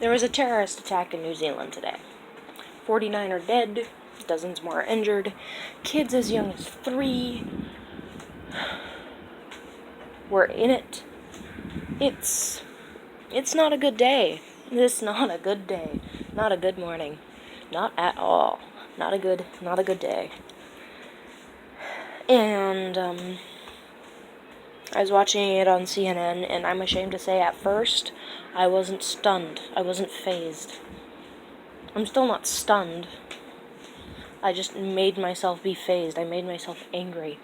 There was a terrorist attack in New Zealand today. 49 are dead, dozens more are injured. Kids as young as 3 were in it. It's not a good day. It's not a good day. Not a good morning. Not at all. Not a good day. And, I was watching it on CNN, and I'm ashamed to say at first, I wasn't stunned. I wasn't fazed. I'm still not stunned. I just made myself be fazed. I made myself angry.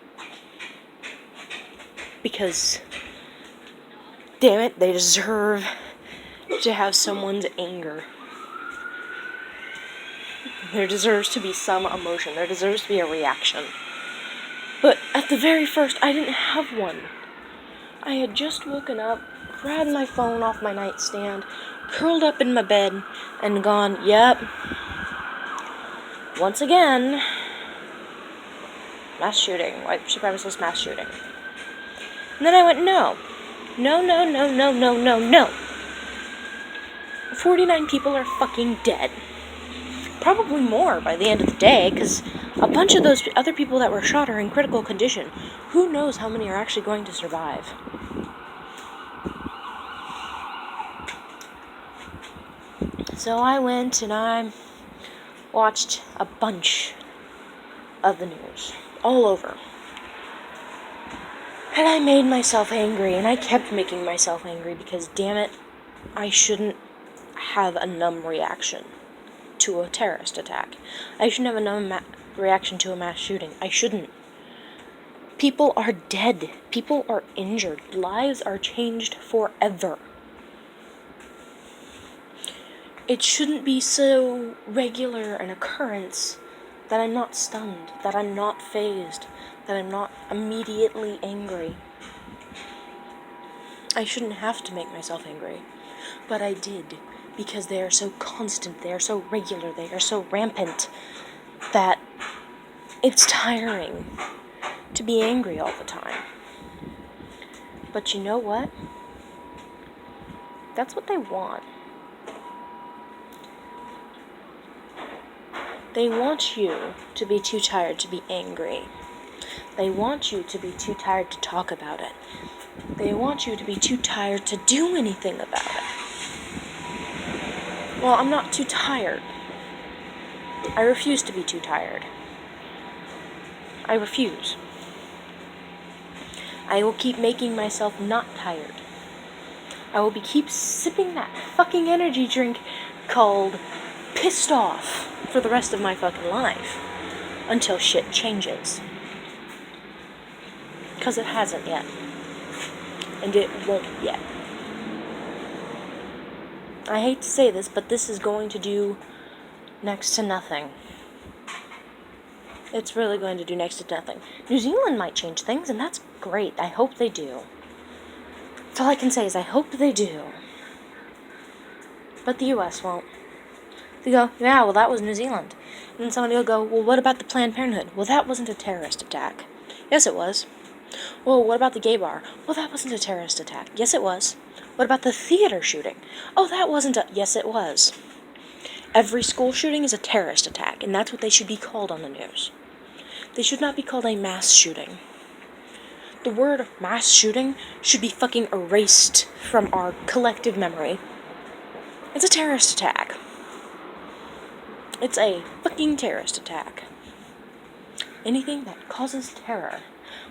Because, damn it, they deserve to have someone's anger. There deserves to be some emotion. There deserves to be a reaction. But at the very first, I didn't have one. I had just woken up, grabbed my phone off my nightstand, curled up in my bed, and gone, yep. Once again, mass shooting, white supremacist mass shooting. And then I went, no. 49 people are fucking dead. Probably more by the end of the day, because a bunch of those other people that were shot are in critical condition. Who knows how many are actually going to survive? So I went and I watched a bunch of the news, all over. And I made myself angry, and I kept making myself angry because, damn it, I shouldn't have a numb reaction to a terrorist attack. I shouldn't have a numb reaction to a mass shooting. I shouldn't. People are dead. People are injured. Lives are changed forever. It shouldn't be so regular an occurrence that I'm not stunned, that I'm not fazed, that I'm not immediately angry. I shouldn't have to make myself angry, but I did, because they are so constant, they are so regular, they are so rampant, that it's tiring to be angry all the time. But you know what? That's what they want. They want you to be too tired to be angry. They want you to be too tired to talk about it. They want you to be too tired to do anything about it. Well, I'm not too tired. I refuse to be too tired. I refuse. I will keep making myself not tired. I will keep sipping that fucking energy drink called Pissed Off for the rest of my fucking life until shit changes. 'Cause it hasn't yet. And it won't yet. I hate to say this, but this is going to do next to nothing. It's really going to do next to nothing. New Zealand might change things, and that's great. I hope they do. That's all I can say is I hope they do. But the US won't. They go, yeah, well, that was New Zealand. And then somebody will go, well, what about the Planned Parenthood? Well, that wasn't a terrorist attack. Yes, it was. Well, what about the gay bar? Well, that wasn't a terrorist attack. Yes, it was. What about the theater shooting? Oh, that wasn't a... Yes, it was. Every school shooting is a terrorist attack, and that's what they should be called on the news. They should not be called a mass shooting. The word mass shooting should be fucking erased from our collective memory. It's a terrorist attack. It's a fucking terrorist attack. Anything that causes terror.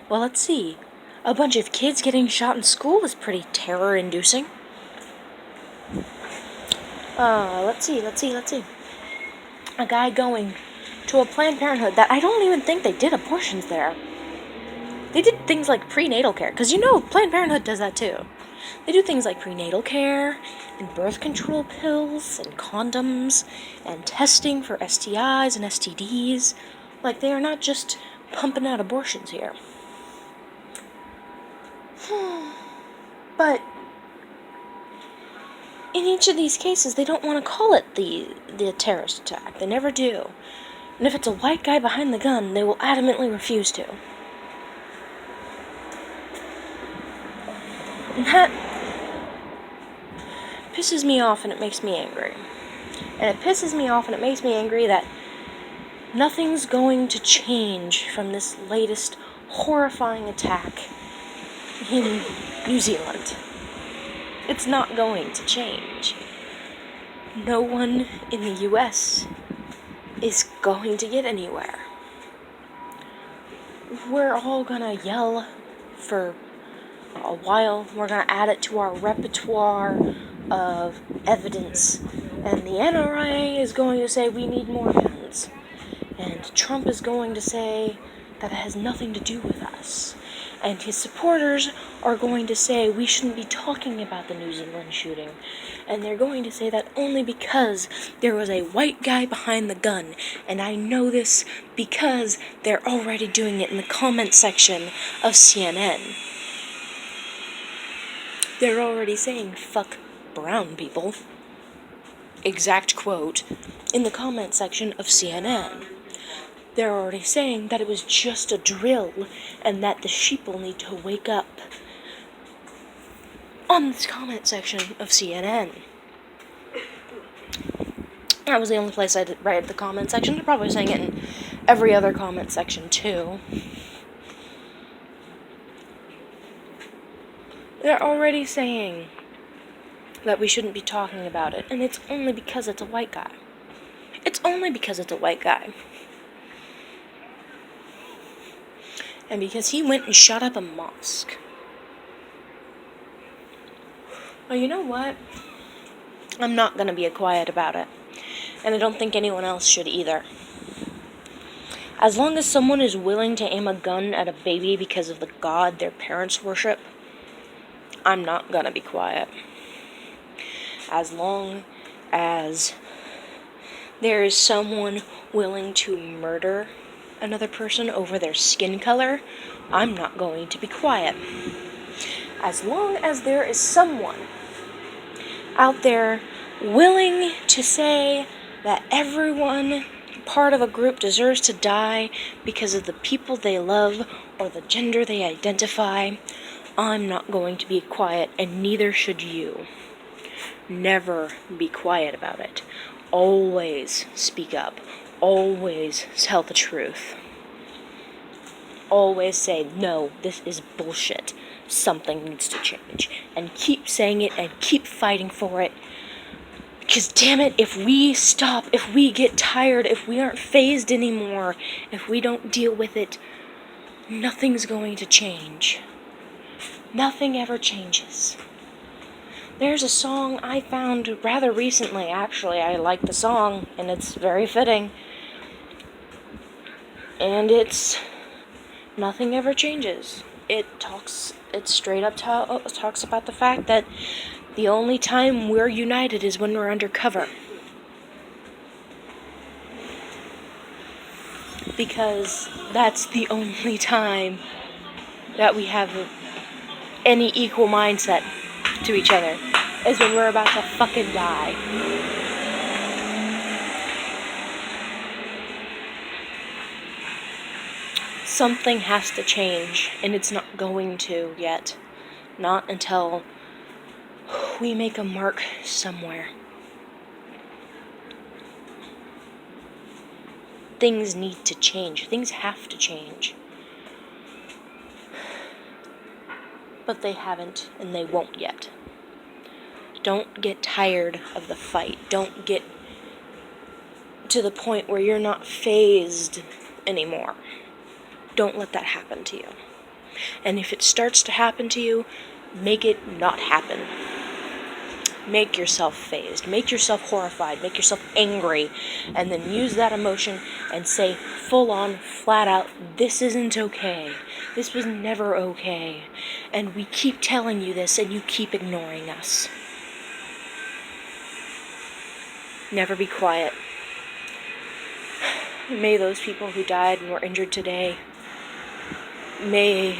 Well, let's see. A bunch of kids getting shot in school is pretty terror-inducing. Let's see. A guy going to a Planned Parenthood that I don't even think they did abortions there. They did things like prenatal care, because Planned Parenthood does that too. They do things like prenatal care, and birth control pills, and condoms, and testing for STIs and STDs. Like, they are not just pumping out abortions here. But in each of these cases, they don't want to call it the terrorist attack. They never do. And if it's a white guy behind the gun, they will adamantly refuse to. And that pisses me off and it makes me angry. And it pisses me off and it makes me angry that nothing's going to change from this latest horrifying attack in New Zealand. It's not going to change. No one in the US is going to get anywhere. We're all gonna yell for a while. We're gonna add it to our repertoire of evidence. And the NRA is going to say we need more guns. And Trump is going to say that it has nothing to do with us. And his supporters are going to say we shouldn't be talking about the New Zealand shooting. And they're going to say that only because there was a white guy behind the gun. And I know this because they're already doing it in the comment section of CNN. They're already saying, fuck brown people. Exact quote in the comment section of CNN. They're already saying that it was just a drill and that the sheeple need to wake up on this comment section of CNN. That was the only place I did write the comment section. They're probably saying it in every other comment section too. They're already saying that we shouldn't be talking about it, and it's only because it's a white guy. It's only because it's a white guy. And because he went and shot up a mosque. Well, you know what? I'm not gonna be quiet about it. And I don't think anyone else should either. As long as someone is willing to aim a gun at a baby because of the god their parents worship, I'm not gonna be quiet. As long as there is someone willing to murder another person over their skin color, I'm not going to be quiet. As long as there is someone out there willing to say that everyone part of a group deserves to die because of the people they love or the gender they identify, I'm not going to be quiet, and neither should you. Never be quiet about it. Always speak up. Always tell the truth. Always say, no, this is bullshit. Something needs to change. And keep saying it and keep fighting for it. Because damn it, if we stop, if we get tired, if we aren't fazed anymore, if we don't deal with it, nothing's going to change. Nothing ever changes. There's a song I found rather recently, actually. I like the song, and it's very fitting. And it's Nothing Ever Changes. It straight up talks about the fact that the only time we're united is when we're undercover. Because that's the only time that we have any equal mindset to each other, is when we're about to fucking die. Something has to change, and it's not going to yet. Not until we make a mark somewhere. Things need to change. Things have to change. But they haven't, and they won't yet. Don't get tired of the fight. Don't get to the point where you're not fazed anymore. Don't let that happen to you. And if it starts to happen to you, make it not happen. Make yourself fazed. Make yourself horrified. Make yourself angry. And then use that emotion and say full on, flat out, this isn't okay. This was never okay. And we keep telling you this and you keep ignoring us. Never be quiet. May those people who died and were injured today, may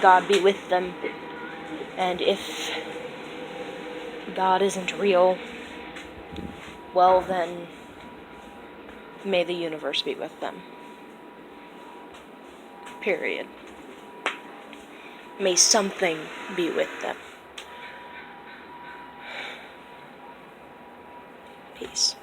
God be with them. And if God isn't real, well then, may the universe be with them. Period. May something be with them. Peace.